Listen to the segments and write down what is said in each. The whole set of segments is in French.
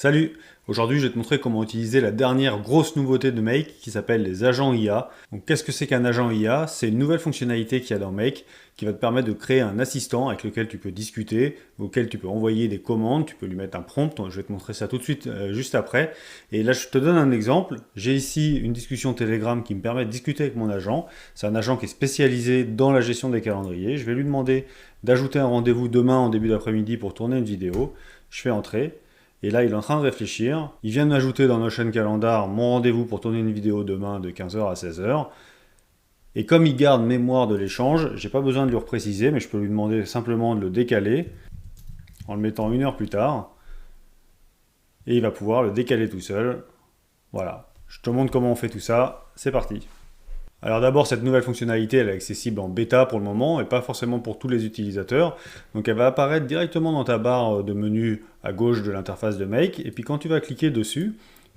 Salut! Aujourd'hui, je vais te montrer comment utiliser la dernière grosse nouveauté de Make qui s'appelle les agents IA. Donc, qu'est-ce que c'est qu'un agent IA? C'est une nouvelle fonctionnalité qu'il y a dans Make qui va te permettre de créer un assistant avec lequel tu peux discuter, auquel tu peux envoyer des commandes, tu peux lui mettre un prompt. Je vais te montrer ça tout de suite, juste après. Et là, je te donne un exemple. J'ai ici une discussion Telegram qui me permet de discuter avec mon agent. C'est un agent qui est spécialisé dans la gestion des calendriers. Je vais lui demander d'ajouter un rendez-vous demain en début d'après-midi pour tourner une vidéo. Je fais entrer. Et là, il est en train de réfléchir. Il vient de m'ajouter dans Notion Calendar mon rendez-vous pour tourner une vidéo demain de 15h à 16h. Et comme il garde mémoire de l'échange, j'ai pas besoin de lui repréciser, mais je peux lui demander simplement de le décaler en le mettant une heure plus tard. Et il va pouvoir le décaler tout seul. Voilà. Je te montre comment on fait tout ça. C'est parti. Alors d'abord, cette nouvelle fonctionnalité, elle est accessible en bêta pour le moment et pas forcément pour tous les utilisateurs. Donc elle va apparaître directement dans ta barre de menu à gauche de l'interface de Make. Et puis quand tu vas cliquer dessus,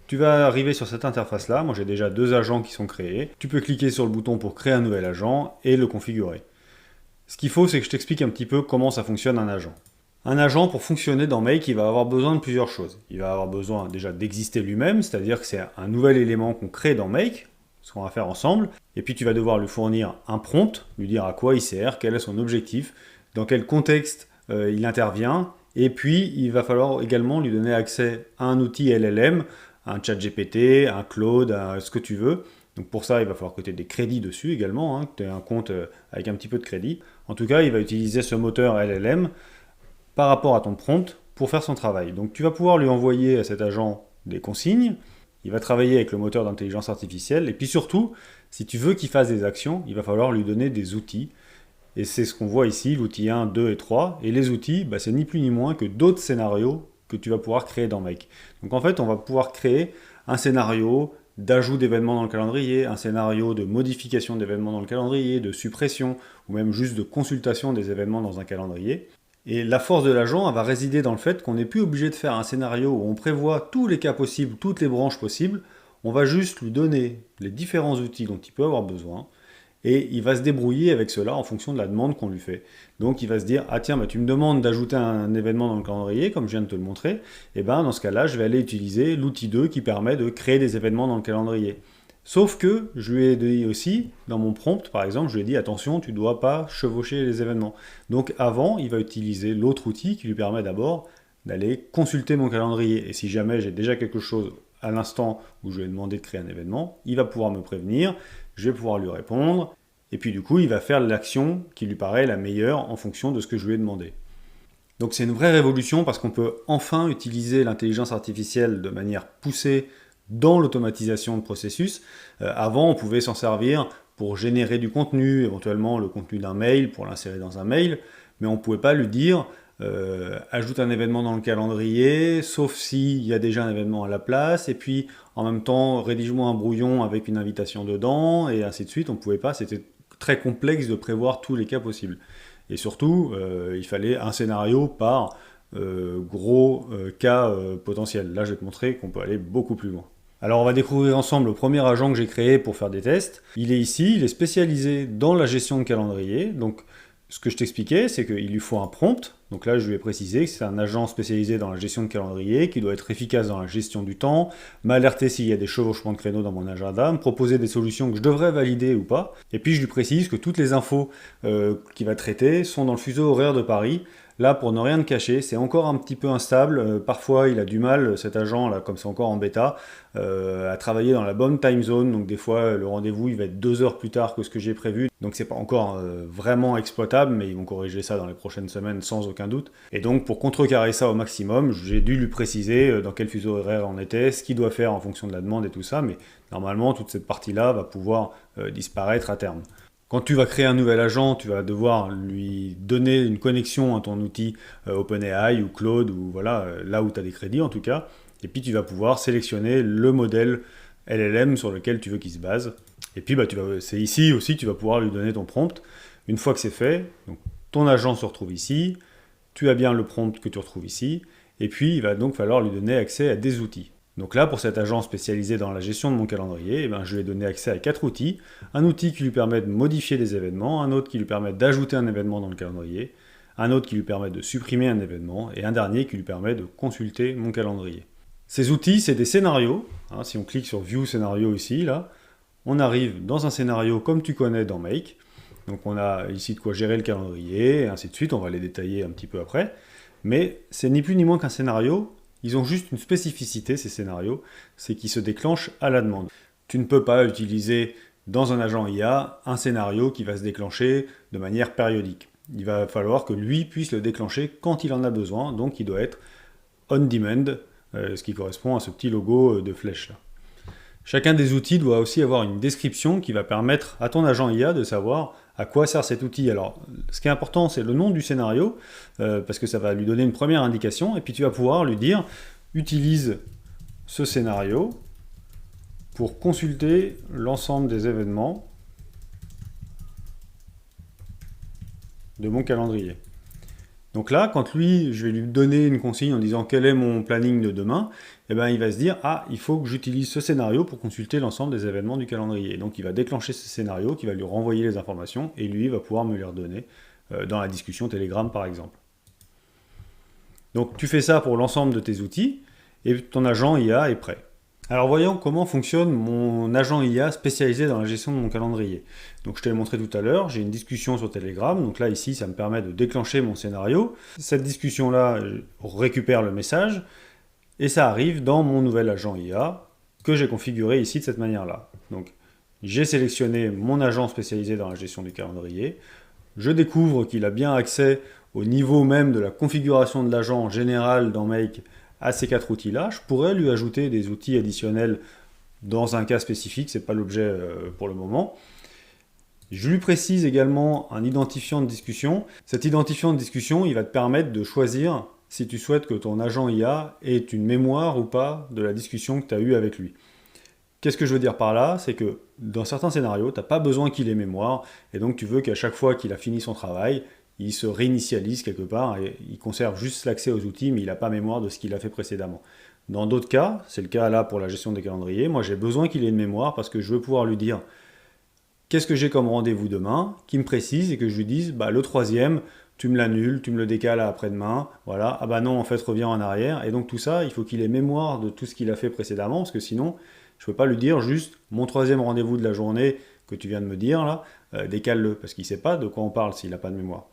tu vas arriver sur cette interface-là. Moi j'ai déjà deux agents qui sont créés. Tu peux cliquer sur le bouton pour créer un nouvel agent et le configurer. Ce qu'il faut, c'est que je t'explique un petit peu comment ça fonctionne un agent. Un agent, pour fonctionner dans Make, il va avoir besoin de plusieurs choses. Il va avoir besoin déjà d'exister lui-même, c'est-à-dire que c'est un nouvel élément qu'on crée dans Make, ce qu'on va faire ensemble, et puis tu vas devoir lui fournir un prompt, lui dire à quoi il sert, quel est son objectif, dans quel contexte il intervient, et puis il va falloir également lui donner accès à un outil LLM, un ChatGPT, un Claude, ce que tu veux. Donc pour ça, il va falloir que tu aies des crédits dessus également, que tu aies un compte avec un petit peu de crédit. En tout cas, il va utiliser ce moteur LLM par rapport à ton prompt pour faire son travail. Donc tu vas pouvoir lui envoyer à cet agent des consignes. Il va travailler avec le moteur d'intelligence artificielle. Et puis surtout, si tu veux qu'il fasse des actions, il va falloir lui donner des outils. Et c'est ce qu'on voit ici, l'outil 1, 2 et 3. Et les outils, c'est ni plus ni moins que d'autres scénarios que tu vas pouvoir créer dans Make. Donc en fait, on va pouvoir créer un scénario d'ajout d'événements dans le calendrier, un scénario de modification d'événements dans le calendrier, de suppression, ou même juste de consultation des événements dans un calendrier. Et la force de l'agent, elle va résider dans le fait qu'on n'est plus obligé de faire un scénario où on prévoit tous les cas possibles, toutes les branches possibles. On va juste lui donner les différents outils dont il peut avoir besoin et il va se débrouiller avec cela en fonction de la demande qu'on lui fait. Donc il va se dire, ah tiens, tu me demandes d'ajouter un événement dans le calendrier, comme je viens de te le montrer, et dans ce cas-là, je vais aller utiliser l'outil 2 qui permet de créer des événements dans le calendrier. Sauf que je lui ai dit aussi, dans mon prompt par exemple, je lui ai dit attention, tu ne dois pas chevaucher les événements. Donc avant, il va utiliser l'autre outil qui lui permet d'abord d'aller consulter mon calendrier. Et si jamais j'ai déjà quelque chose à l'instant où je lui ai demandé de créer un événement, il va pouvoir me prévenir, je vais pouvoir lui répondre, et puis du coup, il va faire l'action qui lui paraît la meilleure en fonction de ce que je lui ai demandé. Donc c'est une vraie révolution parce qu'on peut enfin utiliser l'intelligence artificielle de manière poussée dans l'automatisation de processus. Avant, on pouvait s'en servir pour générer du contenu, éventuellement le contenu d'un mail, pour l'insérer dans un mail, mais on ne pouvait pas lui dire ajoute un événement dans le calendrier, sauf s'il y a déjà un événement à la place, et puis en même temps, rédige-moi un brouillon avec une invitation dedans, et ainsi de suite. On ne pouvait pas, c'était très complexe de prévoir tous les cas possibles. Et surtout, il fallait un scénario par gros cas potentiels. Là, je vais te montrer qu'on peut aller beaucoup plus loin. Alors on va découvrir ensemble le premier agent que j'ai créé pour faire des tests. Il est ici, il est spécialisé dans la gestion de calendrier. Donc ce que je t'expliquais, c'est qu'il lui faut un prompt. Donc là, je lui ai précisé que c'est un agent spécialisé dans la gestion de calendrier, qui doit être efficace dans la gestion du temps, m'alerter s'il y a des chevauchements de créneaux dans mon agenda, me proposer des solutions que je devrais valider ou pas. Et puis je lui précise que toutes les infos qu'il va traiter sont dans le fuseau horaire de Paris. Là, pour ne rien te cacher, c'est encore un petit peu instable. Parfois, il a du mal, cet agent, là, comme c'est encore en bêta, à travailler dans la bonne time zone. Donc des fois, le rendez-vous, il va être 2 heures plus tard que ce que j'ai prévu. Donc c'est pas encore vraiment exploitable, mais ils vont corriger ça dans les prochaines semaines sans aucun doute. Et donc, pour contrecarrer ça au maximum, j'ai dû lui préciser dans quel fuseau horaire on était, ce qu'il doit faire en fonction de la demande et tout ça. Mais normalement, toute cette partie-là va pouvoir disparaître à terme. Quand tu vas créer un nouvel agent, tu vas devoir lui donner une connexion à ton outil OpenAI ou Claude, ou voilà, là où tu as des crédits en tout cas, et puis tu vas pouvoir sélectionner le modèle LLM sur lequel tu veux qu'il se base. Et puis c'est ici aussi, tu vas pouvoir lui donner ton prompt. Une fois que c'est fait, donc, ton agent se retrouve ici, tu as bien le prompt que tu retrouves ici, et puis il va donc falloir lui donner accès à des outils. Donc là, pour cet agent spécialisé dans la gestion de mon calendrier, je lui ai donné accès à 4 outils. Un outil qui lui permet de modifier des événements, un autre qui lui permet d'ajouter un événement dans le calendrier, un autre qui lui permet de supprimer un événement, et un dernier qui lui permet de consulter mon calendrier. Ces outils, c'est des scénarios. Hein, si on clique sur View Scénario ici, là, on arrive dans un scénario comme tu connais dans Make. Donc on a ici de quoi gérer le calendrier, et ainsi de suite. On va les détailler un petit peu après. Mais c'est ni plus ni moins qu'un scénario. Ils ont juste une spécificité, ces scénarios, c'est qu'ils se déclenchent à la demande. Tu ne peux pas utiliser dans un agent IA un scénario qui va se déclencher de manière périodique. Il va falloir que lui puisse le déclencher quand il en a besoin, donc il doit être on demand, ce qui correspond à ce petit logo de flèche là. Chacun des outils doit aussi avoir une description qui va permettre à ton agent IA de savoir à quoi sert cet outil. Alors, ce qui est important, c'est le nom du scénario, parce que ça va lui donner une première indication, et puis tu vas pouvoir lui dire « Utilise ce scénario pour consulter l'ensemble des événements de mon calendrier. » Donc là, quand lui, je vais lui donner une consigne en disant quel est mon planning de demain, eh ben, il va se dire « Ah, il faut que j'utilise ce scénario pour consulter l'ensemble des événements du calendrier. » Donc il va déclencher ce scénario qui va lui renvoyer les informations et lui va pouvoir me les redonner dans la discussion Telegram par exemple. Donc tu fais ça pour l'ensemble de tes outils et ton agent IA est prêt. Alors voyons comment fonctionne mon agent IA spécialisé dans la gestion de mon calendrier. Donc je te l'ai montré tout à l'heure, j'ai une discussion sur Telegram, donc là ici ça me permet de déclencher mon scénario. Cette discussion-là récupère le message et ça arrive dans mon nouvel agent IA que j'ai configuré ici de cette manière-là. Donc j'ai sélectionné mon agent spécialisé dans la gestion du calendrier, je découvre qu'il a bien accès au niveau même de la configuration de l'agent en général dans Make à ces 4 outils-là. Je pourrais lui ajouter des outils additionnels dans un cas spécifique, ce n'est pas l'objet pour le moment. Je lui précise également un identifiant de discussion. Cet identifiant de discussion, il va te permettre de choisir si tu souhaites que ton agent IA ait une mémoire ou pas de la discussion que tu as eue avec lui. Qu'est-ce que je veux dire par là? C'est que dans certains scénarios, tu n'as pas besoin qu'il ait mémoire, et donc tu veux qu'à chaque fois qu'il a fini son travail, il se réinitialise quelque part, et il conserve juste l'accès aux outils, mais il n'a pas mémoire de ce qu'il a fait précédemment. Dans d'autres cas, c'est le cas là pour la gestion des calendriers, moi j'ai besoin qu'il ait une mémoire parce que je veux pouvoir lui dire qu'est-ce que j'ai comme rendez-vous demain, qu'il me précise et que je lui dise bah, le 3e, tu me l'annules, tu me le décales à après-demain, voilà, ah bah non, en fait, reviens en arrière, et donc tout ça, il faut qu'il ait mémoire de tout ce qu'il a fait précédemment, parce que sinon, je ne peux pas lui dire juste mon 3e rendez-vous de la journée que tu viens de me dire là, décale-le, parce qu'il ne sait pas de quoi on parle s'il n'a pas de mémoire.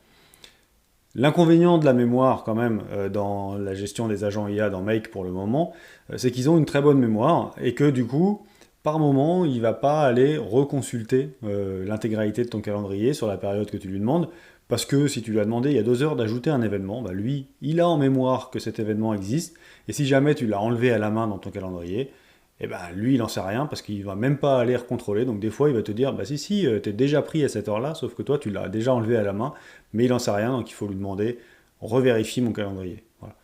L'inconvénient de la mémoire quand même dans la gestion des agents IA dans Make pour le moment, c'est qu'ils ont une très bonne mémoire et que du coup, par moment, il ne va pas aller reconsulter l'intégralité de ton calendrier sur la période que tu lui demandes, parce que si tu lui as demandé il y a 2 heures d'ajouter un événement, bah lui, il a en mémoire que cet événement existe, et si jamais tu l'as enlevé à la main dans ton calendrier, et ben lui, il n'en sait rien parce qu'il ne va même pas aller recontrôler. Donc des fois, il va te dire, bah si, t'es déjà pris à cette heure-là, sauf que toi, tu l'as déjà enlevé à la main, mais il n'en sait rien, donc il faut lui demander, revérifie mon calendrier. Voilà.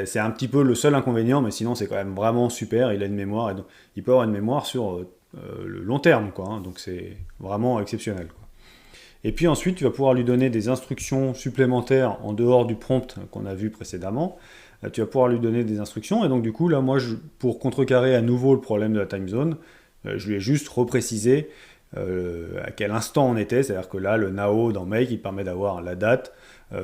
C'est un petit peu le seul inconvénient, mais sinon, c'est quand même vraiment super. Il a une mémoire, et donc, il peut avoir une mémoire sur le long terme, quoi, hein, donc c'est vraiment exceptionnel, quoi. Et puis ensuite, tu vas pouvoir lui donner des instructions supplémentaires en dehors du prompt qu'on a vu précédemment. Tu vas pouvoir lui donner des instructions, et donc du coup, là, moi, pour contrecarrer à nouveau le problème de la time zone, je lui ai juste reprécisé à quel instant on était, c'est-à-dire que là, le now dans Make, il permet d'avoir la date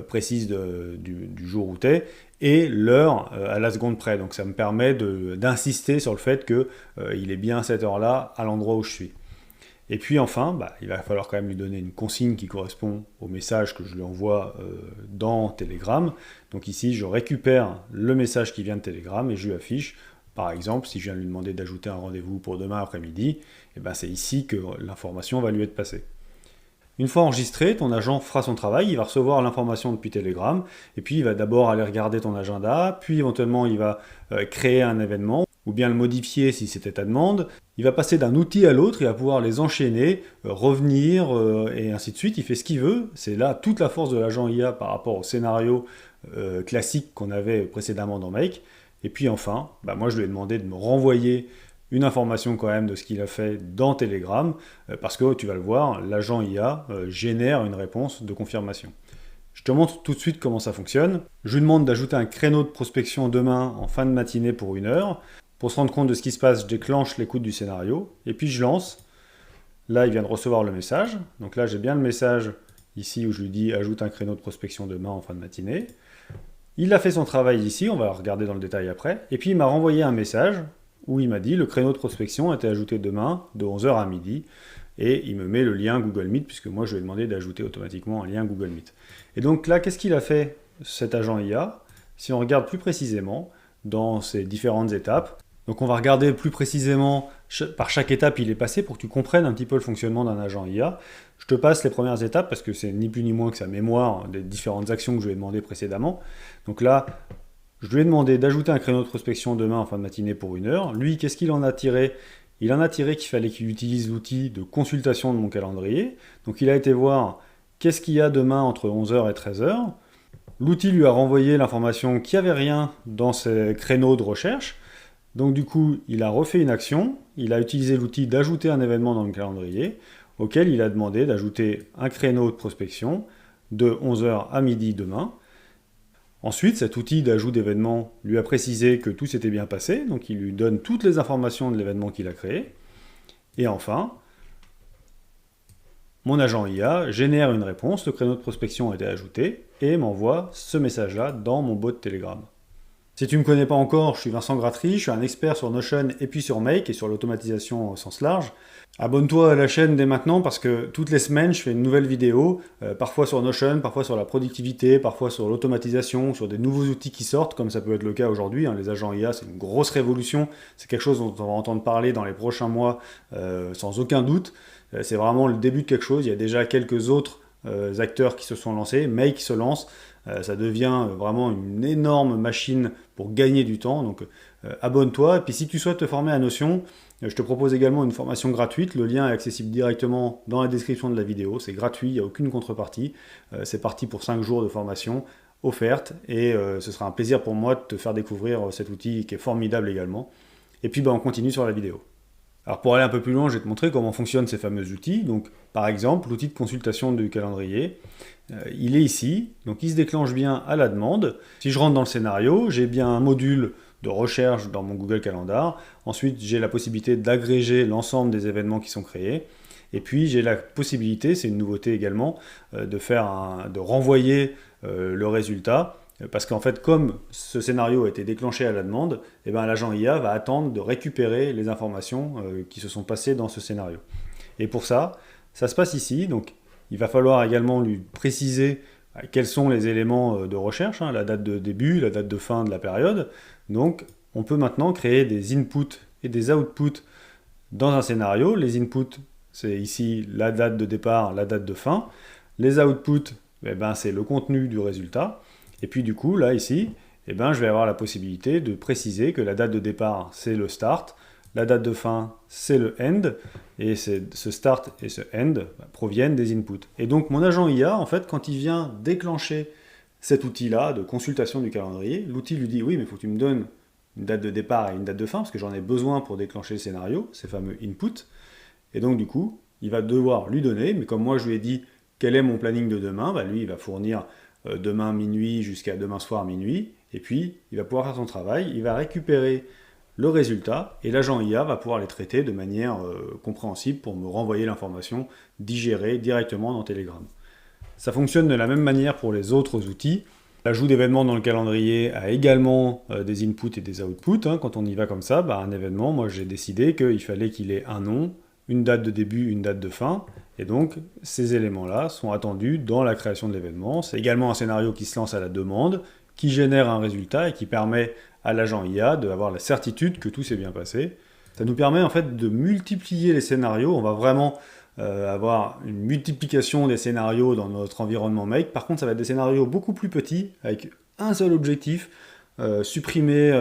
précise du jour où tu es, et l'heure à la seconde près. Donc ça me permet d'insister sur le fait qu'il est bien à cette heure-là, à l'endroit où je suis. Et puis enfin, bah, il va falloir quand même lui donner une consigne qui correspond au message que je lui envoie dans Telegram. Donc ici, je récupère le message qui vient de Telegram et je lui affiche, par exemple, si je viens lui demander d'ajouter un rendez-vous pour demain après-midi, et ben c'est ici que l'information va lui être passée. Une fois enregistré, ton agent fera son travail, il va recevoir l'information depuis Telegram, et puis il va d'abord aller regarder ton agenda, puis éventuellement il va créer un événement, ou bien le modifier si c'était ta demande. Il va passer d'un outil à l'autre, il va pouvoir les enchaîner, revenir, et ainsi de suite. Il fait ce qu'il veut. C'est là toute la force de l'agent IA par rapport au scénario classique qu'on avait précédemment dans Make. Et puis enfin, bah moi je lui ai demandé de me renvoyer une information quand même de ce qu'il a fait dans Telegram, parce que tu vas le voir, l'agent IA génère une réponse de confirmation. Je te montre tout de suite comment ça fonctionne. Je lui demande d'ajouter un créneau de prospection demain en fin de matinée pour 1 heure. Pour se rendre compte de ce qui se passe, je déclenche l'écoute du scénario, et puis je lance. Là, il vient de recevoir le message. Donc là, j'ai bien le message ici où je lui dis « Ajoute un créneau de prospection demain en fin de matinée ». Il a fait son travail ici, on va regarder dans le détail après, et puis il m'a renvoyé un message où il m'a dit le créneau de prospection a été ajouté demain de 11 h à midi, et il me met le lien Google Meet, puisque moi je lui ai demandé d'ajouter automatiquement un lien Google Meet. Et donc là, qu'est-ce qu'il a fait cet agent IA? Si on regarde plus précisément dans ces différentes étapes, donc on va regarder plus précisément par chaque étape il est passé pour que tu comprennes un petit peu le fonctionnement d'un agent IA. Je te passe les premières étapes parce que c'est ni plus ni moins que sa mémoire des différentes actions que je lui ai demandé précédemment. Donc là, je lui ai demandé d'ajouter un créneau de prospection demain en fin de matinée pour 1 heure. Lui, qu'est-ce qu'il en a tiré? Il en a tiré qu'il fallait qu'il utilise l'outil de consultation de mon calendrier. Donc il a été voir qu'est-ce qu'il y a demain entre 11 h et 13 h. L'outil lui a renvoyé l'information qu'il n'y avait rien dans ces créneaux de recherche. Donc du coup, il a refait une action, il a utilisé l'outil d'ajouter un événement dans le calendrier, auquel il a demandé d'ajouter un créneau de prospection de 11 h à midi demain. Ensuite, cet outil d'ajout d'événement lui a précisé que tout s'était bien passé, donc il lui donne toutes les informations de l'événement qu'il a créé. Et enfin, mon agent IA génère une réponse, le créneau de prospection a été ajouté, et m'envoie ce message-là dans mon bot Telegram. Si tu ne me connais pas encore, je suis Vincent Gratry, je suis un expert sur Notion et puis sur Make et sur l'automatisation au sens large. Abonne-toi à la chaîne dès maintenant parce que toutes les semaines je fais une nouvelle vidéo, parfois sur Notion, parfois sur la productivité, parfois sur l'automatisation, sur des nouveaux outils qui sortent, comme ça peut être le cas aujourd'hui. Les agents IA, c'est une grosse révolution, c'est quelque chose dont on va entendre parler dans les prochains mois sans aucun doute. C'est vraiment le début de quelque chose, il y a déjà quelques autres acteurs qui se sont lancés, Make se lance, ça devient vraiment une énorme machine pour gagner du temps, donc abonne-toi, et puis si tu souhaites te former à Notion, je te propose également une formation gratuite, le lien est accessible directement dans la description de la vidéo, c'est gratuit, il n'y a aucune contrepartie, c'est parti pour 5 jours de formation offerte, et ce sera un plaisir pour moi de te faire découvrir cet outil qui est formidable également. Et puis on continue sur la vidéo. Alors pour aller un peu plus loin, je vais te montrer comment fonctionnent ces fameux outils. Donc par exemple, l'outil de consultation du calendrier, il est ici, donc il se déclenche bien à la demande. Si je rentre dans le scénario, j'ai bien un module de recherche dans mon Google Calendar. Ensuite, j'ai la possibilité d'agréger l'ensemble des événements qui sont créés. Et puis j'ai la possibilité, c'est une nouveauté également, de renvoyer le résultat. Parce qu'en fait, comme ce scénario a été déclenché à la demande, l'agent IA va attendre de récupérer les informations qui se sont passées dans ce scénario. Et pour ça, ça se passe ici. Donc, il va falloir également lui préciser quels sont les éléments de recherche, la date de début, la date de fin de la période. Donc, on peut maintenant créer des inputs et des outputs dans un scénario. Les inputs, c'est ici la date de départ, la date de fin. Les outputs, c'est le contenu du résultat. Et puis du coup, là, ici, je vais avoir la possibilité de préciser que la date de départ, c'est le start, la date de fin, c'est le end, et ce start et ce end proviennent des inputs. Et donc, mon agent IA, en fait, quand il vient déclencher cet outil-là de consultation du calendrier, l'outil lui dit « Oui, mais il faut que tu me donnes une date de départ et une date de fin, parce que j'en ai besoin pour déclencher le scénario, ces fameux inputs. » Et donc, du coup, il va devoir lui donner, mais comme moi, je lui ai dit quel est mon planning de demain, lui, il va fournir demain minuit jusqu'à demain soir minuit, et puis il va pouvoir faire son travail, il va récupérer le résultat, et l'agent IA va pouvoir les traiter de manière compréhensible pour me renvoyer l'information digérée directement dans Telegram. Ça fonctionne de la même manière pour les autres outils. L'ajout d'événements dans le calendrier a également des inputs et des outputs. Quand on y va comme ça, un événement, moi j'ai décidé qu'il fallait qu'il ait un nom, une date de début, une date de fin, et donc ces éléments-là sont attendus dans la création de l'événement. C'est également un scénario qui se lance à la demande, qui génère un résultat et qui permet à l'agent IA d'avoir la certitude que tout s'est bien passé. Ça nous permet en fait de multiplier les scénarios, on va vraiment avoir une multiplication des scénarios dans notre environnement Make. Par contre, ça va être des scénarios beaucoup plus petits, avec un seul objectif, supprimer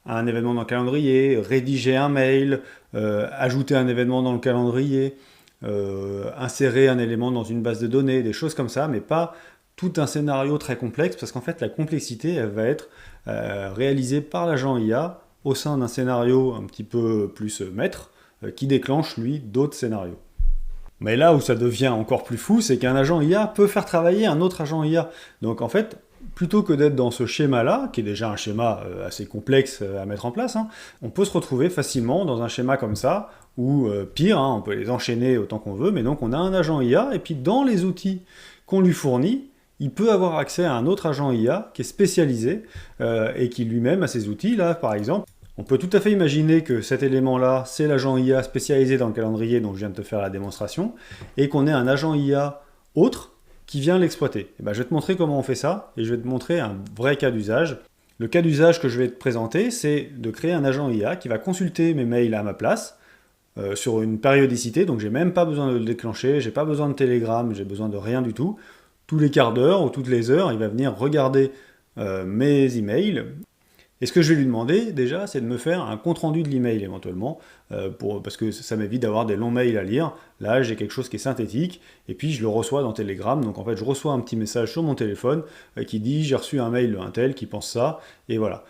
un événement dans le calendrier, rédiger un mail, ajouter un événement dans le calendrier, insérer un élément dans une base de données, des choses comme ça, mais pas tout un scénario très complexe, parce qu'en fait la complexité elle va être réalisée par l'agent IA au sein d'un scénario un petit peu plus maître, qui déclenche lui d'autres scénarios. Mais là où ça devient encore plus fou, c'est qu'un agent IA peut faire travailler un autre agent IA. Donc en fait, plutôt que d'être dans ce schéma-là, qui est déjà un schéma assez complexe à mettre en place, on peut se retrouver facilement dans un schéma comme ça, ou pire, on peut les enchaîner autant qu'on veut, mais donc on a un agent IA, et puis dans les outils qu'on lui fournit, il peut avoir accès à un autre agent IA qui est spécialisé et qui lui-même a ses outils. Là, par exemple, on peut tout à fait imaginer que cet élément-là, c'est l'agent IA spécialisé dans le calendrier dont je viens de te faire la démonstration, et qu'on ait un agent IA autre qui vient l'exploiter. Et ben, je vais te montrer comment on fait ça, et je vais te montrer un vrai cas d'usage. Le cas d'usage que je vais te présenter, c'est de créer un agent IA qui va consulter mes mails à ma place, sur une périodicité, donc j'ai même pas besoin de le déclencher, j'ai pas besoin de Telegram, j'ai besoin de rien du tout. Tous les quarts d'heure ou toutes les heures, il va venir regarder mes emails. Et ce que je vais lui demander, déjà, c'est de me faire un compte-rendu de l'email, éventuellement, parce que ça m'évite d'avoir des longs mails à lire. Là, j'ai quelque chose qui est synthétique, et puis je le reçois dans Telegram. Donc en fait, je reçois un petit message sur mon téléphone qui dit « j'ai reçu un mail d'un tel qui pense ça », et voilà.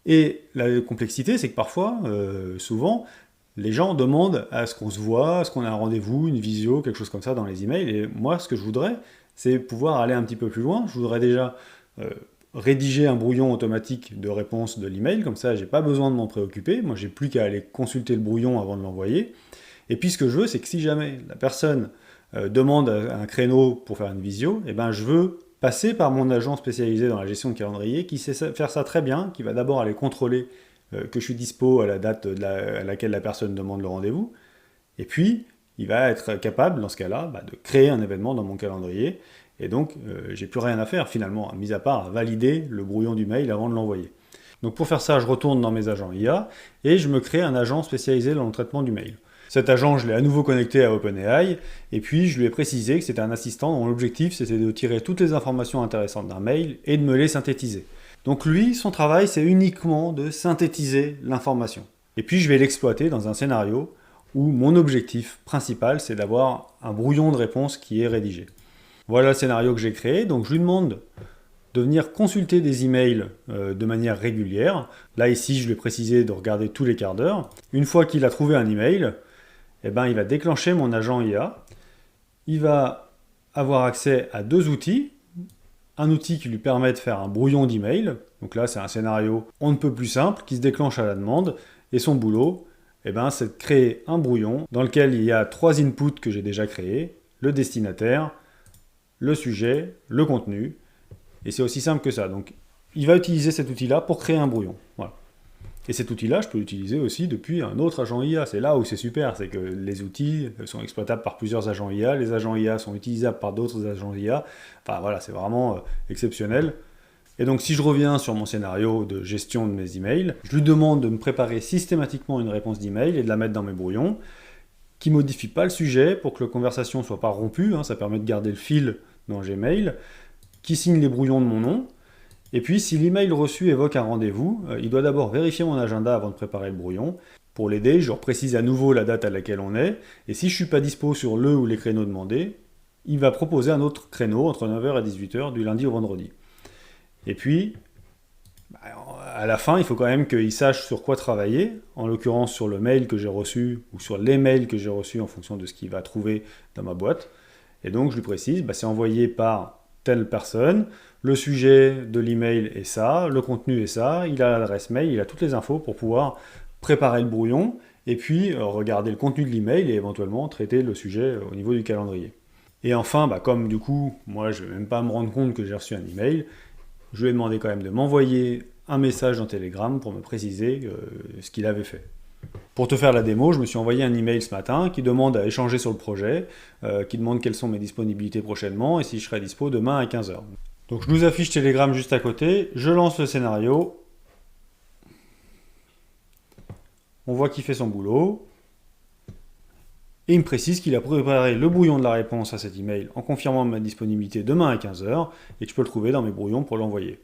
Et la complexité, c'est que parfois, souvent, les gens demandent à ce qu'on se voit, à ce qu'on ait un rendez-vous, une visio, quelque chose comme ça dans les emails. Et moi, ce que je voudrais, c'est pouvoir aller un petit peu plus loin. Je voudrais déjà rédiger un brouillon automatique de réponse de l'email, comme ça j'ai pas besoin de m'en préoccuper, moi j'ai plus qu'à aller consulter le brouillon avant de l'envoyer. Et puis ce que je veux, c'est que si jamais la personne demande un créneau pour faire une visio, eh ben je veux passer par mon agent spécialisé dans la gestion de calendrier qui sait faire ça très bien, qui va d'abord aller contrôler que je suis dispo à la date à laquelle la personne demande le rendez-vous, et puis il va être capable, dans ce cas-là, de créer un événement dans mon calendrier. Et donc, j'ai plus rien à faire finalement, mis à part à valider le brouillon du mail avant de l'envoyer. Donc pour faire ça, je retourne dans mes agents IA et je me crée un agent spécialisé dans le traitement du mail. Cet agent, je l'ai à nouveau connecté à OpenAI, et puis je lui ai précisé que c'était un assistant dont l'objectif c'était de tirer toutes les informations intéressantes d'un mail et de me les synthétiser. Donc lui, son travail, c'est uniquement de synthétiser l'information. Et puis je vais l'exploiter dans un scénario où mon objectif principal, c'est d'avoir un brouillon de réponse qui est rédigé. Voilà le scénario que j'ai créé, donc je lui demande de venir consulter des emails de manière régulière. Là ici, je lui ai précisé de regarder tous les quarts d'heure. Une fois qu'il a trouvé un email, eh ben, il va déclencher mon agent IA. Il va avoir accès à deux outils. Un outil qui lui permet de faire un brouillon d'email. Donc là, c'est un scénario on ne peut plus simple qui se déclenche à la demande. Et son boulot, eh ben, c'est de créer un brouillon dans lequel il y a trois inputs que j'ai déjà créés. Le destinataire, le sujet, le contenu, et c'est aussi simple que ça. Donc, il va utiliser cet outil-là pour créer un brouillon. Voilà. Et cet outil-là, je peux l'utiliser aussi depuis un autre agent IA. C'est là où c'est super, c'est que les outils sont exploitables par plusieurs agents IA, les agents IA sont utilisables par d'autres agents IA. Enfin voilà, c'est vraiment exceptionnel. Et donc, si je reviens sur mon scénario de gestion de mes emails, je lui demande de me préparer systématiquement une réponse d'email et de la mettre dans mes brouillons, qui ne modifie pas le sujet pour que la conversation ne soit pas rompue, ça permet de garder le fil dans Gmail, qui signe les brouillons de mon nom, et puis si l'email reçu évoque un rendez-vous, il doit d'abord vérifier mon agenda avant de préparer le brouillon. Pour l'aider, je reprécise à nouveau la date à laquelle on est, et si je ne suis pas dispo sur le ou les créneaux demandés, il va proposer un autre créneau entre 9h et 18h du lundi au vendredi. Et puis, à la fin, il faut quand même qu'il sache sur quoi travailler, en l'occurrence sur le mail que j'ai reçu, ou sur les mails que j'ai reçus en fonction de ce qu'il va trouver dans ma boîte. Et donc je lui précise, c'est envoyé par telle personne, le sujet de l'email est ça, le contenu est ça, il a l'adresse mail, il a toutes les infos pour pouvoir préparer le brouillon, et puis regarder le contenu de l'email et éventuellement traiter le sujet au niveau du calendrier. Et enfin, comme du coup, moi je ne vais même pas me rendre compte que j'ai reçu un email, je lui ai demandé quand même de m'envoyer un message dans Telegram pour me préciser ce qu'il avait fait. Pour te faire la démo, je me suis envoyé un email ce matin qui demande à échanger sur le projet, qui demande quelles sont mes disponibilités prochainement et si je serai dispo demain à 15h. Donc je nous affiche Telegram juste à côté, je lance le scénario, on voit qu'il fait son boulot, et il me précise qu'il a préparé le brouillon de la réponse à cet email en confirmant ma disponibilité demain à 15h et que je peux le trouver dans mes brouillons pour l'envoyer.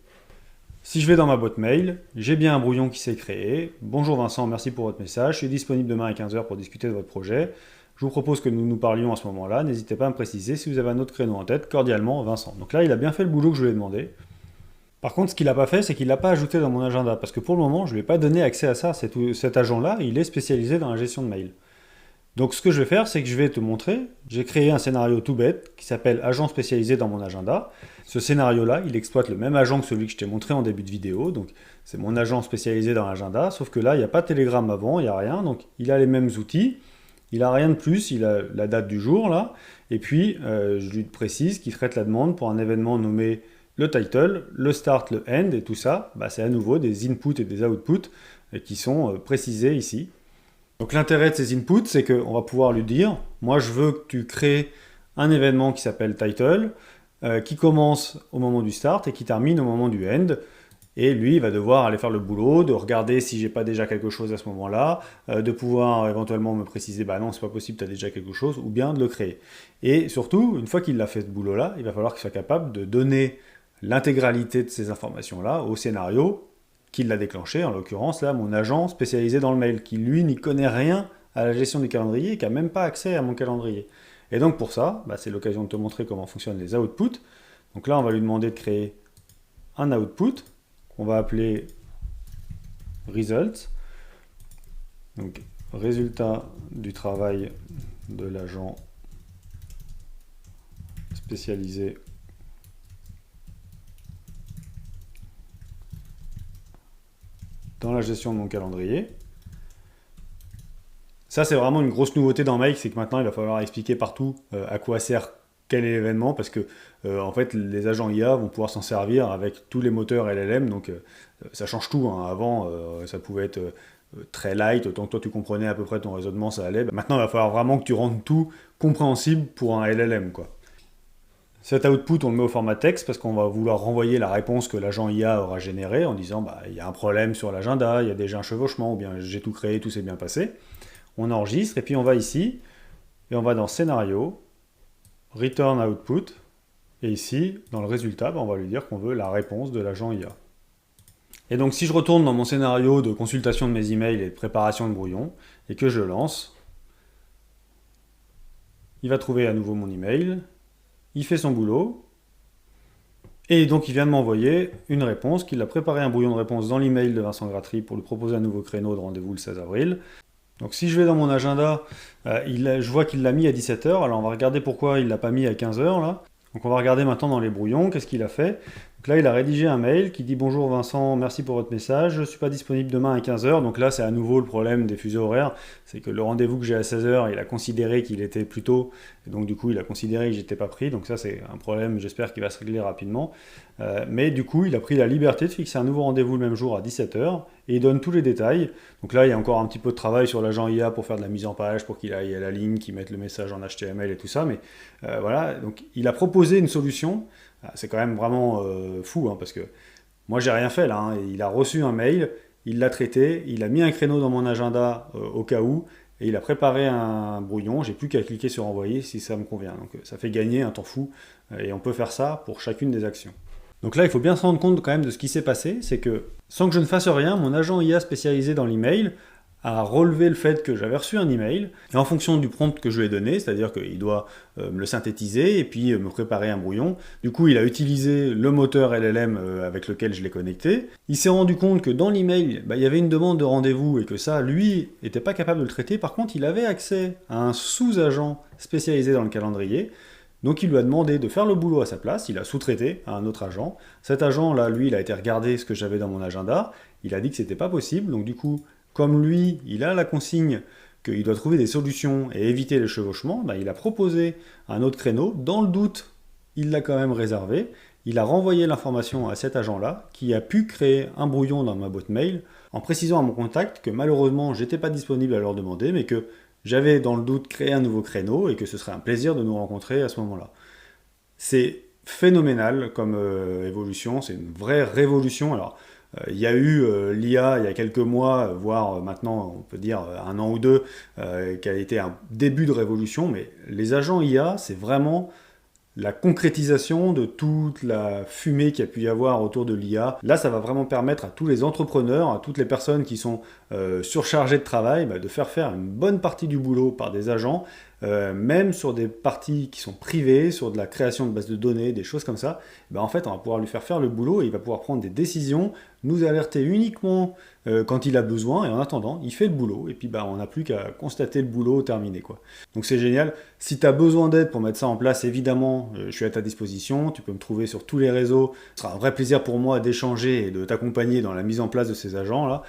Si je vais dans ma boîte mail, j'ai bien un brouillon qui s'est créé. Bonjour Vincent, merci pour votre message. Je suis disponible demain à 15h pour discuter de votre projet. Je vous propose que nous nous parlions à ce moment-là. N'hésitez pas à me préciser si vous avez un autre créneau en tête. Cordialement, Vincent. Donc là, il a bien fait le boulot que je lui ai demandé. Par contre, ce qu'il n'a pas fait, c'est qu'il ne l'a pas ajouté dans mon agenda. Parce que pour le moment, je ne lui ai pas donné accès à ça. Cet agent-là, il est spécialisé dans la gestion de mail. Donc ce que je vais faire, c'est que je vais te montrer, j'ai créé un scénario tout bête qui s'appelle agent spécialisé dans mon agenda. Ce scénario-là, il exploite le même agent que celui que je t'ai montré en début de vidéo, donc c'est mon agent spécialisé dans l'agenda, sauf que là, il n'y a pas de Telegram avant, il n'y a rien, donc il a les mêmes outils, Il n'a rien de plus, il a la date du jour là, et puis je lui précise qu'il traite la demande pour un événement nommé le title, le start, le end, et tout ça, bah, c'est à nouveau des inputs et des outputs qui sont précisés ici. Donc l'intérêt de ces inputs, c'est qu'on va pouvoir lui dire, moi je veux que tu crées un événement qui s'appelle title, qui commence au moment du start et qui termine au moment du end. Et lui, il va devoir aller faire le boulot, de regarder si j'ai pas déjà quelque chose à ce moment-là, de pouvoir éventuellement me préciser, bah non, c'est pas possible, tu as déjà quelque chose, ou bien de le créer. Et surtout, une fois qu'il a fait ce boulot-là, il va falloir qu'il soit capable de donner l'intégralité de ces informations-là au scénario qui l'a déclenché, en l'occurrence là, mon agent spécialisé dans le mail, qui lui n'y connaît rien à la gestion du calendrier et qui n'a même pas accès à mon calendrier. Et donc pour ça, bah, c'est l'occasion de te montrer comment fonctionnent les outputs. Donc là, on va lui demander de créer un output qu'on va appeler result. Donc résultat du travail de l'agent spécialisé dans la gestion de mon calendrier. Ça, c'est vraiment une grosse nouveauté dans Make, c'est que maintenant, il va falloir expliquer partout à quoi sert quel est l'événement, parce que en fait, les agents IA vont pouvoir s'en servir avec tous les moteurs LLM, donc ça change tout. Hein. Avant, ça pouvait être très light, autant que toi tu comprenais à peu près ton raisonnement, ça allait. Maintenant, il va falloir vraiment que tu rendes tout compréhensible pour un LLM, quoi. Cet output, on le met au format texte parce qu'on va vouloir renvoyer la réponse que l'agent IA aura générée en disant bah, il y a un problème sur l'agenda, il y a déjà un chevauchement, ou bien j'ai tout créé, tout s'est bien passé. On enregistre et puis on va ici et on va dans Scénario, Return Output, et ici, dans le résultat, bah, on va lui dire qu'on veut la réponse de l'agent IA. Et donc si je retourne dans mon scénario de consultation de mes emails et de préparation de brouillon et que je lance, il va trouver à nouveau mon email. Il fait son boulot, et donc il vient de m'envoyer une réponse, qu'il a préparé un brouillon de réponse dans l'email de Vincent Gratry pour lui proposer un nouveau créneau de rendez-vous le 16 avril. Donc si je vais dans mon agenda, je vois qu'il l'a mis à 17h, alors on va regarder pourquoi il ne l'a pas mis à 15h là. Donc on va regarder maintenant dans les brouillons, qu'est-ce qu'il a fait. Donc là il a rédigé un mail qui dit « Bonjour Vincent, merci pour votre message, je ne suis pas disponible demain à 15h ». Donc là c'est à nouveau le problème des fuseaux horaires, c'est que le rendez-vous que j'ai à 16h, il a considéré qu'il était plus tôt, et donc du coup il a considéré que j'étais pas pris, donc ça c'est un problème, j'espère qu'il va se régler rapidement. Mais du coup il a pris la liberté de fixer un nouveau rendez-vous le même jour à 17h, et il donne tous les détails. Donc là il y a encore un petit peu de travail sur l'agent IA pour faire de la mise en page, pour qu'il aille à la ligne, qu'il mette le message en HTML et tout ça, mais voilà, donc il a proposé une solution. C'est quand même vraiment fou, hein, parce que moi j'ai rien fait là, hein. Il a reçu un mail, il l'a traité, il a mis un créneau dans mon agenda au cas où, et il a préparé un brouillon, j'ai plus qu'à cliquer sur envoyer si ça me convient. Donc ça fait gagner un temps fou, et on peut faire ça pour chacune des actions. Donc là il faut bien se rendre compte quand même de ce qui s'est passé, c'est que sans que je ne fasse rien, mon agent IA spécialisé dans l'email a relevé le fait que j'avais reçu un email, et en fonction du prompt que je lui ai donné, c'est-à-dire qu'il doit me le synthétiser et puis me préparer un brouillon, du coup il a utilisé le moteur LLM avec lequel je l'ai connecté. Il s'est rendu compte que dans l'email, il y avait une demande de rendez-vous et que ça, lui, n'était pas capable de le traiter. Par contre, il avait accès à un sous-agent spécialisé dans le calendrier. Donc il lui a demandé de faire le boulot à sa place, il a sous-traité à un autre agent. Cet agent-là, lui, il a été regarder ce que j'avais dans mon agenda, il a dit que c'était pas possible, donc du coup, comme lui, il a la consigne qu'il doit trouver des solutions et éviter les chevauchements, il a proposé un autre créneau. Dans le doute, il l'a quand même réservé. Il a renvoyé l'information à cet agent-là, qui a pu créer un brouillon dans ma boîte mail, en précisant à mon contact que malheureusement, j'étais pas disponible à leur demander, mais que j'avais dans le doute créé un nouveau créneau et que ce serait un plaisir de nous rencontrer à ce moment-là. C'est phénoménal comme évolution, c'est une vraie révolution. Alors, il y a eu l'IA il y a quelques mois, voire maintenant on peut dire un an ou deux, qui a été un début de révolution, mais les agents IA, c'est vraiment la concrétisation de toute la fumée qu'il y a pu y avoir autour de l'IA. Là, ça va vraiment permettre à tous les entrepreneurs, à toutes les personnes qui sont surchargées de travail, de faire une bonne partie du boulot par des agents, même sur des parties qui sont privées, sur de la création de bases de données, des choses comme ça, ben en fait, on va pouvoir lui faire le boulot et il va pouvoir prendre des décisions, nous alerter uniquement quand il a besoin, et en attendant, il fait le boulot, et puis ben, on n'a plus qu'à constater le boulot terminé, quoi. Donc c'est génial. Si tu as besoin d'aide pour mettre ça en place, évidemment, je suis à ta disposition. Tu peux me trouver sur tous les réseaux. Ce sera un vrai plaisir pour moi d'échanger et de t'accompagner dans la mise en place de ces agents-là.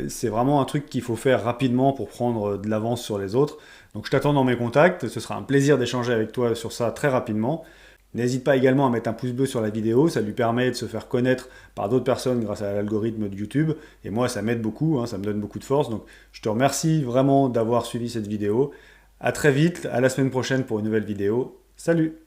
C'est vraiment un truc qu'il faut faire rapidement pour prendre de l'avance sur les autres. Donc je t'attends dans mes contacts. Ce sera un plaisir d'échanger avec toi sur ça très rapidement. N'hésite pas également à mettre un pouce bleu sur la vidéo, ça lui permet de se faire connaître par d'autres personnes grâce à l'algorithme de YouTube. Et moi, ça m'aide beaucoup, hein, ça me donne beaucoup de force. Donc je te remercie vraiment d'avoir suivi cette vidéo. À très vite, à la semaine prochaine pour une nouvelle vidéo. Salut!